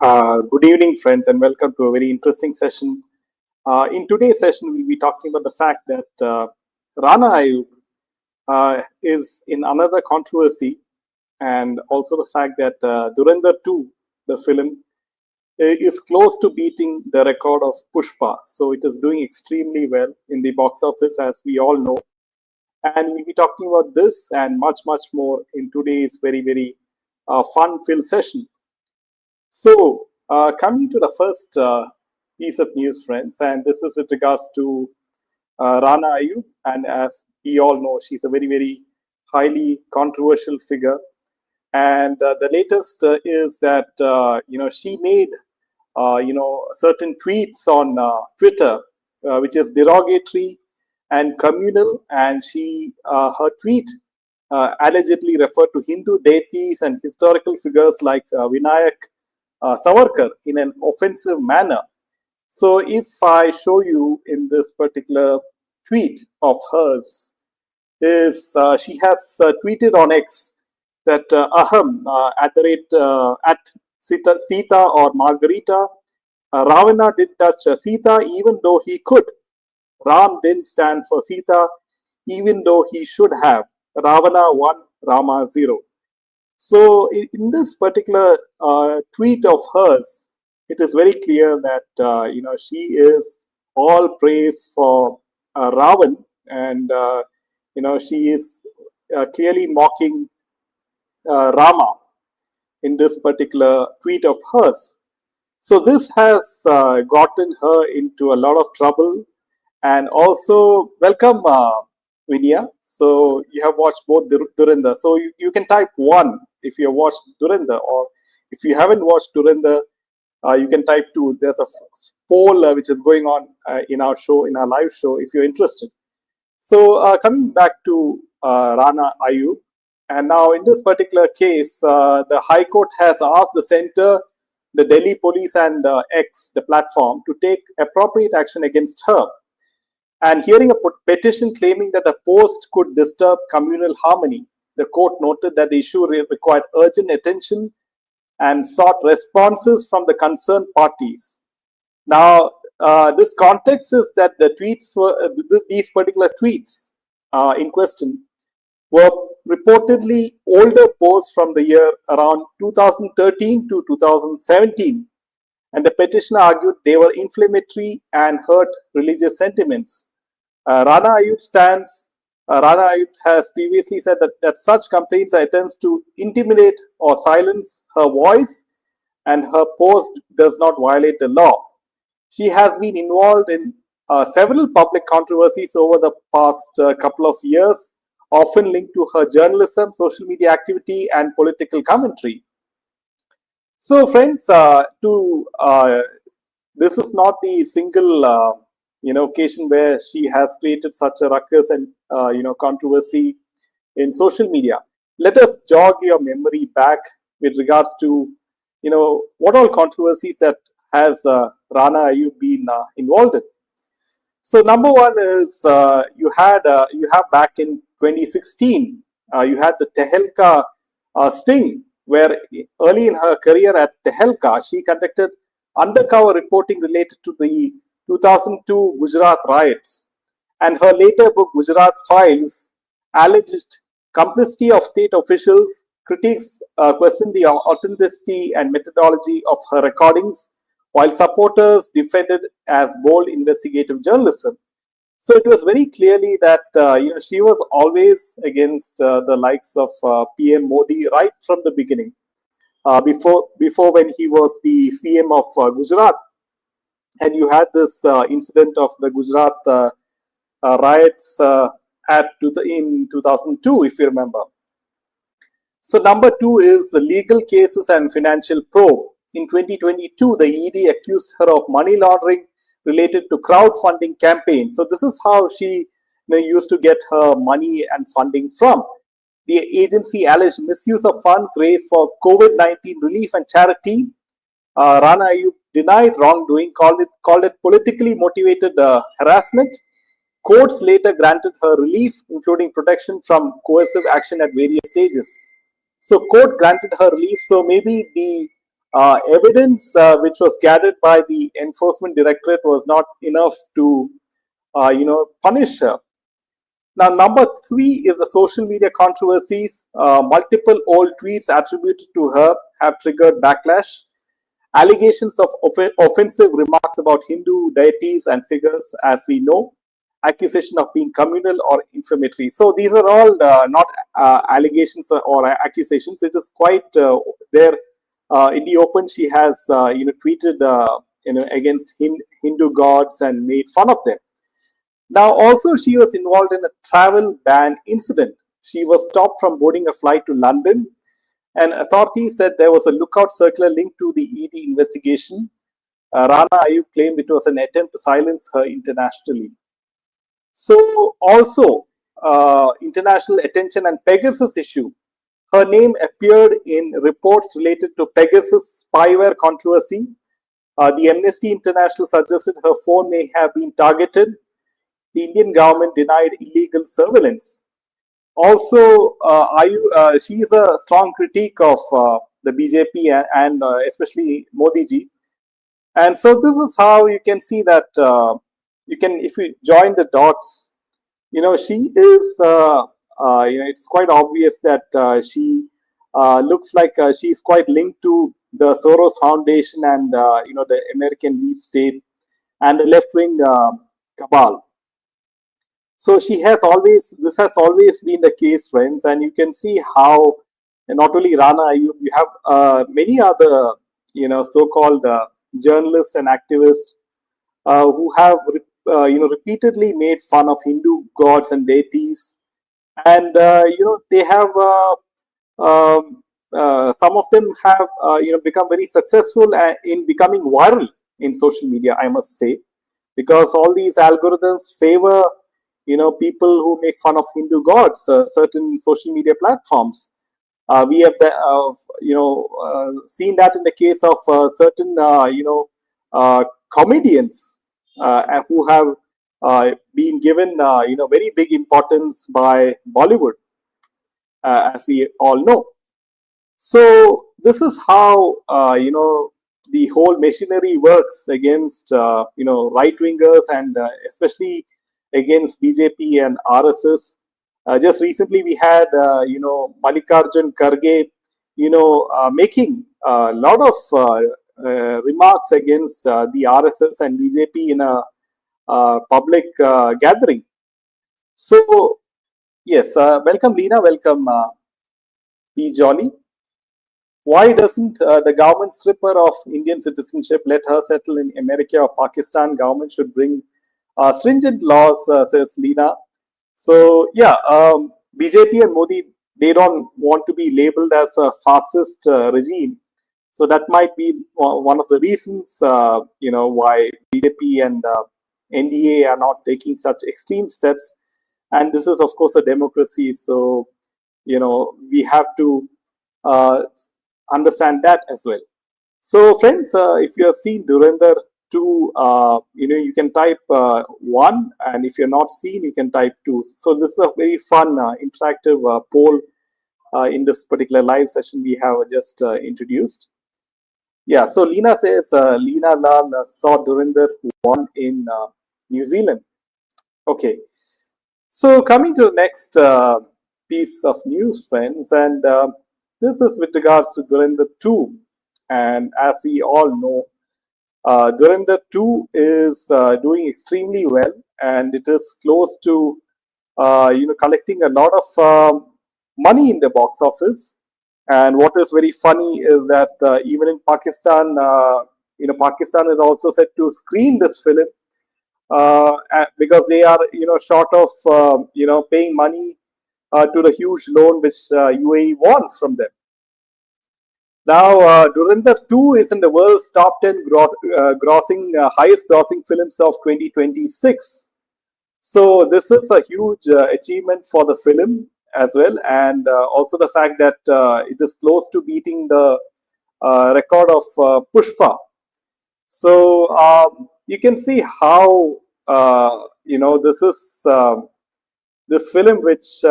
Good evening, friends, and welcome to a very interesting session. In today's session, we'll be talking about the fact that Rana Ayub is in another controversy, and also the fact that Dhurandhar 2, the film, is close to beating the record of Pushpa. So it is doing extremely well in the box office, as we all know. And we'll be talking about this and much, much more in today's very fun-filled session. So, coming to the first piece of news, friends, and this is with regards to Rana Ayub, and as we all know, she's a very highly controversial figure. And the latest is that she made certain tweets on Twitter, which is derogatory and communal, and she her tweet allegedly referred to Hindu deities and historical figures like Vinayak Savarkar in an offensive manner. So, if I show you in this particular tweet of hers, is she has tweeted on X that aham at the rate at Sita or Margarita, Ravana did touch Sita even though he could. Ram didn't stand for Sita even though he should have. Ravana 1, Rama 0. So, in this particular tweet of hers, it is very clear that she is all praise for Ravan, and she is clearly mocking Rama in this particular tweet of hers. So this has gotten her into a lot of trouble, and also welcome Vinya. So you have watched both Dhurandhar. So you can type one if you have watched Dhurandhar, or if you haven't watched Dhurandhar, you can type two. There's a poll which is going on in our show, in our live show, if you're interested. So coming back to Rana Ayub, and now in this particular case, the High Court has asked the center, the Delhi police, and X, the platform, to take appropriate action against her. And hearing a petition claiming that a post could disturb communal harmony, the court noted that the issue required urgent attention and sought responses from the concerned parties. Now, this context is that the tweets were these particular tweets in question were reportedly older posts from the year around 2013 to 2017, and the petitioner argued they were inflammatory and hurt religious sentiments. Rana Ayub stands. Rana Ayub has previously said that such complaints are attempts to intimidate or silence her voice, and her post does not violate the law. She has been involved in several public controversies over the past couple of years, often linked to her journalism, social media activity, and political commentary. So, friends, this is not the single occasion where she has created such a ruckus and controversy in social media. Let us jog your memory back with regards to what all controversies that has Rana Ayub been involved in. So number one is you have back in 2016 you had the Tehelka sting, where early in her career at Tehelka she conducted undercover reporting related to the 2002 Gujarat riots, and her later book Gujarat Files alleged complicity of state officials. Critics questioned the authenticity and methodology of her recordings, while supporters defended as bold investigative journalism. So it was very clearly that she was always against the likes of PM Modi right from the beginning. Before when he was the CM of Gujarat, and you had this incident of the Gujarat riots in 2002, if you remember. So number two is the legal cases and financial probe. In 2022, the ED accused her of money laundering related to crowdfunding campaigns. So this is how she used to get her money and funding from. The agency alleged misuse of funds raised for COVID-19 relief and charity. Rana Ayub denied wrongdoing, called it politically motivated harassment. Courts later granted her relief, including protection from coercive action at various stages. So court granted her relief. So maybe the Evidence which was gathered by the enforcement directorate was not enough to punish her. Now, number three is the social media controversies. Multiple old tweets attributed to her have triggered backlash. Allegations of offensive remarks about Hindu deities and figures, as we know. Accusation of being communal or inflammatory. So these are all not allegations or accusations. It is quite there in the open. She has tweeted against Hindu gods and made fun of them. Now, also, she was involved in a travel ban incident. She was stopped from boarding a flight to London, and authorities said there was a lookout circular linked to the ED investigation. Rana Ayub claimed it was an attempt to silence her internationally. So, also, international attention and Pegasus issue. Her name appeared in reports related to Pegasus spyware controversy. The Amnesty International suggested her phone may have been targeted. The Indian government denied illegal surveillance. Also, she is a strong critique of the BJP and especially Modi ji. And so this is how you can see that if you join the dots, she is, it's quite obvious that she looks like she's quite linked to the Soros Foundation and, the American deep state and the left-wing cabal. So this has always been the case, friends, and you can see how not only Rana Ayyub, you have many other, so-called journalists and activists who have, repeatedly made fun of Hindu gods and deities, and they have some of them have become very successful in becoming viral in social media, I must say, because all these algorithms favor people who make fun of Hindu gods. Certain social media platforms. We have seen that in the case of certain comedians who have been given very big importance by Bollywood, as we all know. So this is how the whole machinery works against right wingers and especially against BJP and RSS. Just recently, we had Mallikarjun Kharge, making a lot of remarks against the RSS and BJP in a public gathering. So yes, welcome Leena, welcome P. Jolly. Why doesn't the government strip her of Indian citizenship, let her settle in America or Pakistan? Government should bring stringent laws, says Leena. So yeah, BJP and Modi, they don't want to be labeled as a fascist regime. So that might be one of the reasons, why BJP and NDA are not taking such extreme steps. And this is, of course, a democracy. So, we have to understand that as well. So, friends, if you have seen Dhurandhar 2, you can type 1, and if you're not seen, you can type 2. So, this is a very fun, interactive poll in this particular live session we have just introduced. Yeah, so Leena says Leena Lal saw Dhurandhar 1 in New Zealand. Okay, so coming to the next piece of news, friends, and this is with regards to Dhurandhar 2. And as we all know, Dhurandhar 2 is doing extremely well, and it is close to collecting a lot of money in the box office. And what is very funny is that even in Pakistan, Pakistan is also set to screen this film because they are short of paying money to the huge loan which UAE wants from them. Now, Dhurandhar 2 is in the world's top 10 highest grossing films of 2026. So this is a huge achievement for the film as well, and also the fact that it is close to beating the record of PUSHPA. So you can see how this is this film, which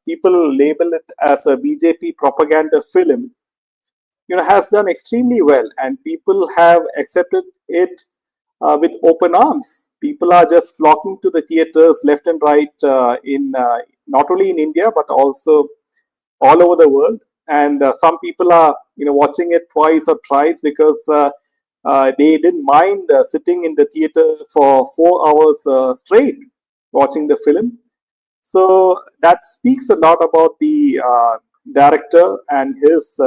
people label it as a BJP propaganda film. has done extremely well, and people have accepted it with open arms. People are just flocking to the theaters left and right in not only in India but also all over the world. And some people are watching it twice or thrice because they didn't mind sitting in the theater for 4 hours straight watching the film. So that speaks a lot about the director and his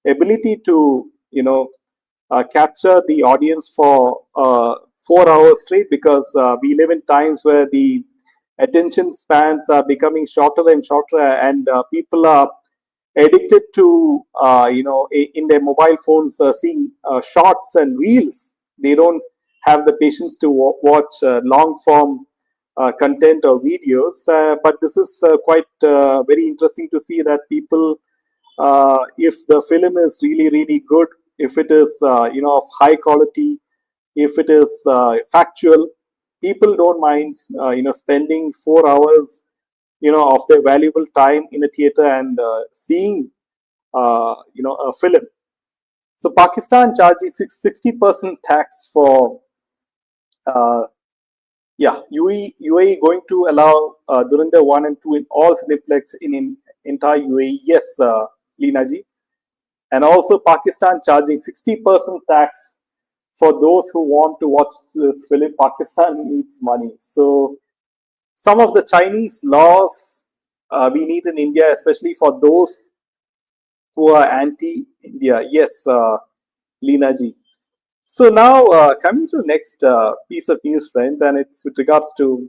ability to capture the audience for 4 hours straight, because we live in times where the attention spans are becoming shorter and shorter, and people are addicted to in their mobile phones seeing shorts and reels. They don't have the patience to watch long form content or videos. But this is quite very interesting to see that people, if the film is really really good, if it is of high quality, if it is factual, people don't mind spending 4 hours of their valuable time in a theater and seeing a film. So Pakistan charging 60% tax for UAE going to allow Dhurandhar 1 and 2 in all cineplex in entire UAE. Yes, Leena ji. And also Pakistan charging 60% tax for those who want to watch this film. Pakistan needs money. So some of the Chinese laws we need in India, especially for those who are anti-India. Yes, Leena ji. So now coming to the next piece of news, friends, and it's with regards to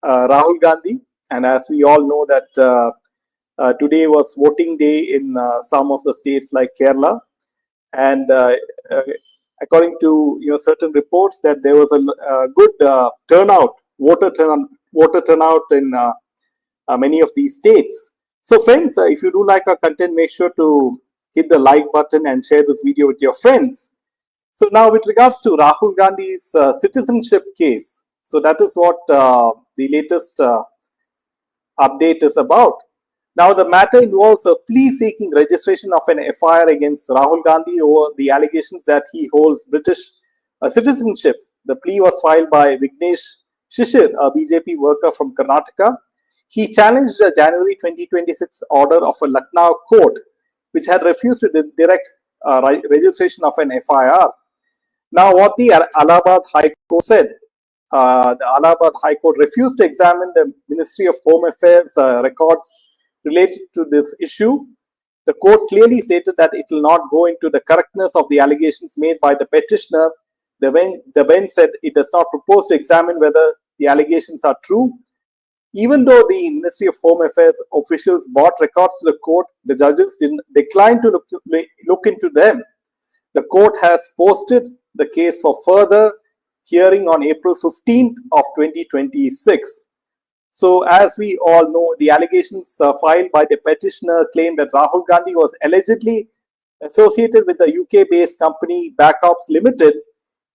Rahul Gandhi. And as we all know that today was voting day in some of the states like Kerala, and uh, according to certain reports that there was a good turnout, voter turnout in many of these states. So friends, if you do like our content, make sure to hit the like button and share this video with your friends. So now with regards to Rahul Gandhi's citizenship case, so that is what the latest update is about. Now the matter involves a plea seeking registration of an FIR against Rahul Gandhi over the allegations that he holds British citizenship. The plea was filed by Vignesh Shishir, a BJP worker from Karnataka. He challenged a January 2026 order of a Lucknow court, which had refused to direct registration of an FIR. Now, what the Allahabad High Court said, the Allahabad High Court refused to examine the Ministry of Home Affairs records related to this issue. The court clearly stated that it will not go into the correctness of the allegations made by the petitioner. The bench said it does not propose to examine whether the allegations are true. Even though the Ministry of Home Affairs officials brought records to the court, the judges declined to look into them. The court has posted the case for further hearing on April 15th of 2026. So as we all know, the allegations filed by the petitioner claim that Rahul Gandhi was allegedly associated with the UK-based company Backups Limited.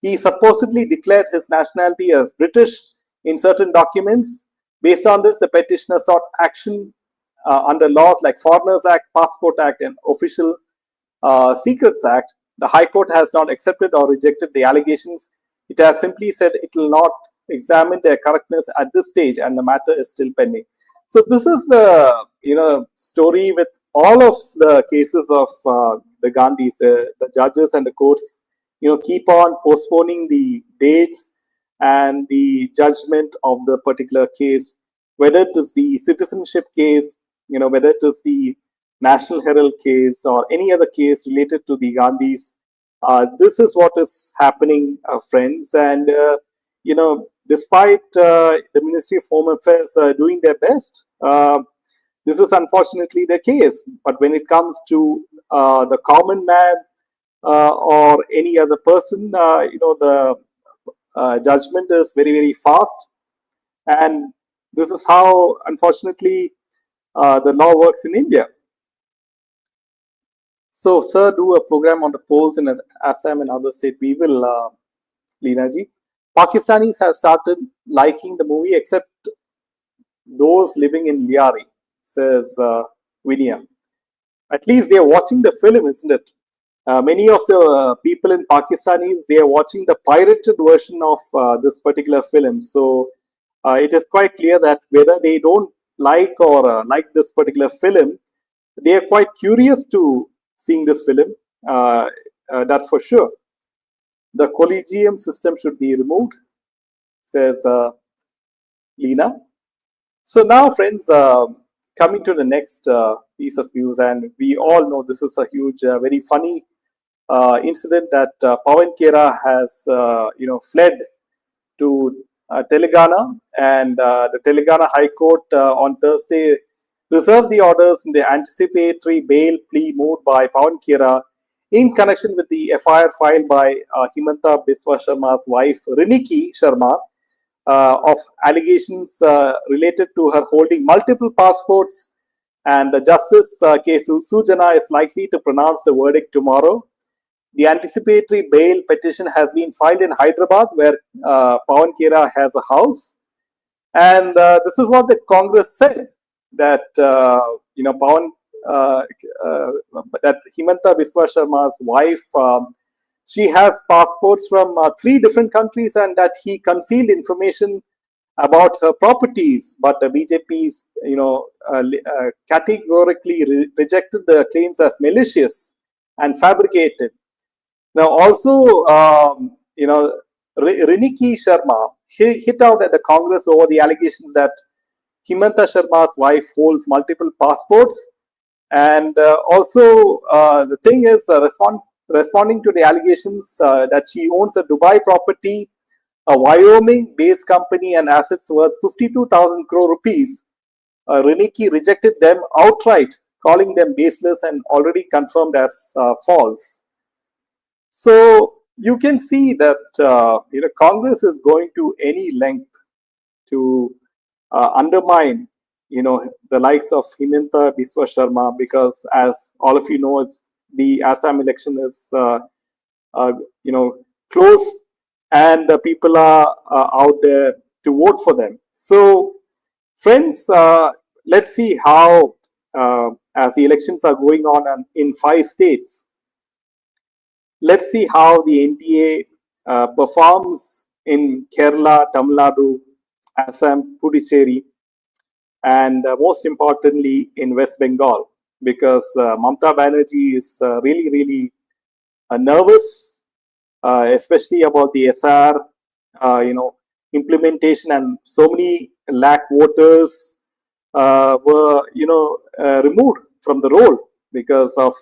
He supposedly declared his nationality as British in certain documents. Based on this, the petitioner sought action under laws like Foreigners Act, Passport Act, and Official Secrets Act. The High Court has not accepted or rejected the allegations. It has simply said it will not examine their correctness at this stage, and the matter is still pending. So this is the story with all of the cases of the Gandhis. The judges and the courts keep on postponing the dates and the judgment of the particular case, whether it is the citizenship case, whether it is the National Herald case or any other case related to the Gandhis. This is what is happening, friends. And, despite the Ministry of Home Affairs doing their best, this is unfortunately the case. But when it comes to the common man or any other person, the judgment is very, very fast. And this is how, unfortunately, the law works in India. So, sir, do a program on the polls in Assam and other states. We will, Leena ji. Pakistanis have started liking the movie except those living in Liari, says Vinia. At least they are watching the film, isn't it? Many of the people in Pakistanis, they are watching the pirated version of this particular film. So it is quite clear that whether they don't like or like this particular film, they are quite curious to seeing this film. That's for sure. The collegium system should be removed, says Lena. So now, friends, coming to the next piece of news, and we all know this is a huge, very funny incident that Pawan Khera has, fled to Telangana, and the Telangana High Court on Thursday reserved the orders in the anticipatory bail plea moved by Pawan Khera in connection with the FIR filed by Himanta Biswa Sharma's wife Riniki Sharma of allegations related to her holding multiple passports. And the Justice K. Sujana is likely to pronounce the verdict tomorrow. The anticipatory bail petition has been filed in Hyderabad, where Pawan Khera has a house. And this is what the Congress said, that Pawan, that Himanta Biswa Sharma's wife, she has passports from 3 different countries, and that he concealed information about her properties. But the BJP, categorically rejected the claims as malicious and fabricated. Now, also, Riniki Sharma hit out at the Congress over the allegations that Himanta Sharma's wife holds multiple passports. And also, the thing is, responding to the allegations that she owns a Dubai property, a Wyoming-based company, and assets worth 52,000 crore rupees, Riniki rejected them outright, calling them baseless and already confirmed as false. So you can see that Congress is going to any length to undermine the likes of Himanta Biswa Sharma, because as all of you know, the Assam election is close, and people are out there to vote for them. So friends, let's see how as the elections are going on in 5 states, let's see how the NDA performs in Kerala, Tamil Nadu, Assam, Puducherry, and most importantly in West Bengal, because Mamata Banerjee is really, really nervous, especially about the SR, implementation, and so many lakh voters were, removed from the roll because of,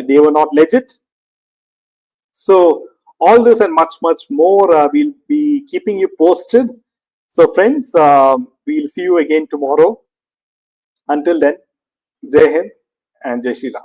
they were not legit. So all this and much, much more, we'll be keeping you posted. So friends, we'll see you again tomorrow. Until then, Jai Hind and Jai Shri Ram.